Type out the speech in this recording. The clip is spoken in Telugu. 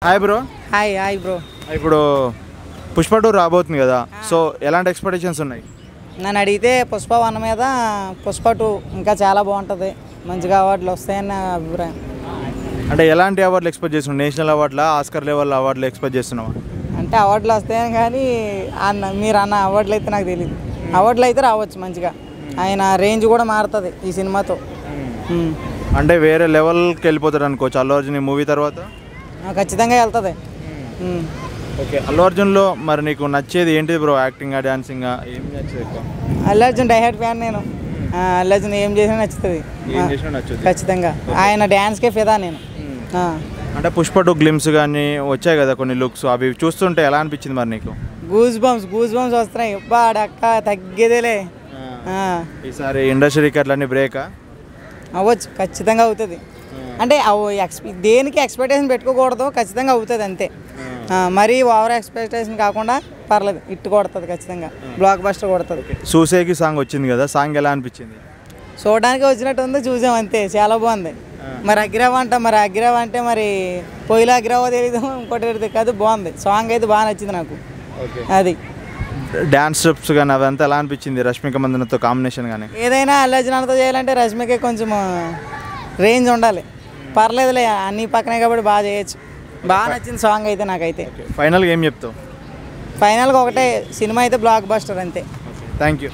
Hi bro. Hi hi bro. ఇప్పుడు పుష్ప 2 రాబోతుంది కదా, సో ఎలాంటి ఎక్స్పెక్టేషన్స్ ఉన్నాయి? నన్ను అడిగితే పుష్ప 1 మీద పుష్ప 2 ఇంకా చాలా బాగుంటుంది, మంచిగా అవార్డులు వస్తాయని నా అభిప్రాయం. అంటే ఎలాంటి అవార్డులు ఎక్స్పెక్ట్ చేస్తున్నావు? నేషనల్ అవార్డులా, ఆస్కర్ లెవెల్ అవార్డులు ఎక్స్పెక్ట్ చేస్తున్నావా? అంటే అవార్డులు వస్తాయని, కానీ మీరు అన్న అవార్డులు అయితే నాకు తెలియదు. అవార్డులు అయితే రావచ్చు మంచిగా, ఆయన రేంజ్ కూడా మారుతుంది ఈ సినిమాతో. అంటే వేరే లెవెల్కి వెళ్ళిపోతాడు అనుకోవచ్చు అల్లు అర్జున్ ఈ మూవీ తర్వాత? ఖచ్చితంగా వెళ్తుంది. ఓకే, అల్లు అర్జున్లో మరి నీకు నచ్చేది ఏంటిది బ్రో? యాక్టింగా, డాన్సింగా, ఏం నచ్చేది ఎక్కువ? అల్లు అర్జున్ డైహార్డ్ ఫ్యాన్ నేను. అల్లు అర్జున్ ఏం చేసినా నచ్చుతుంది, ఖచ్చితంగా. ఆయన డ్యాన్స్కే ఫిదా నేను. అంటే పుష్ప 2 గ్లిమ్స్ కానీ వచ్చాయి కదా కొన్ని లుక్స్, అవి చూస్తుంటే ఎలా అనిపించింది మరి నీకు? గూస్ బంప్స్ వస్తున్నాయి. అక్క తగ్గేదేలే. ఈసారి ఇండస్ట్రీ రికార్డులన్నీ బ్రేకా? అవ్వచ్చు, ఖచ్చితంగా అవుతుంది. అంటే దేనికి ఎక్స్పెక్టేషన్ పెట్టుకోకూడదు, ఖచ్చితంగా అవుతుంది అంతే. మరీ ఓవర్ ఎక్స్పెక్టేషన్ కాకుండా పర్లేదు, ఇట్టు కొడుతుంది ఖచ్చితంగా, బ్లాక్ బస్టర్ కొడుతుంది. సూసేకి సాంగ్ వచ్చింది కదా, సాంగ్ ఎలా అనిపించింది? చూడడానికి వచ్చినట్టు ఉంది, చూసాం అంతే, చాలా బాగుంది. మరి అగ్రవ్ అంటే మరి పొయ్యిలో అగ్రవో తెలీదు, ఇంకోటి కాదు, బాగుంది సాంగ్ అయితే, బాగా నచ్చింది నాకు. అది డాన్స్ స్టెప్స్ కానీ అదంతా ఎలా అనిపించింది? రష్మిక మందనతో కాంబినేషన్ కానీ ఏదైనా అల్లు అర్జున్తో చేయాలంటే రష్మికే కొంచెం రేంజ్ ఉండాలి. పర్లేదులే, అన్ని పక్కనే కాబట్టి బాగా చేయొచ్చు. బాగా నచ్చింది సాంగ్ అయితే నాకైతే. ఫైనల్గా ఏం చెప్తావు? ఫైనల్గా ఒకటే, సినిమా అయితే బ్లాక్ బస్టర్ అంతే. Thank you.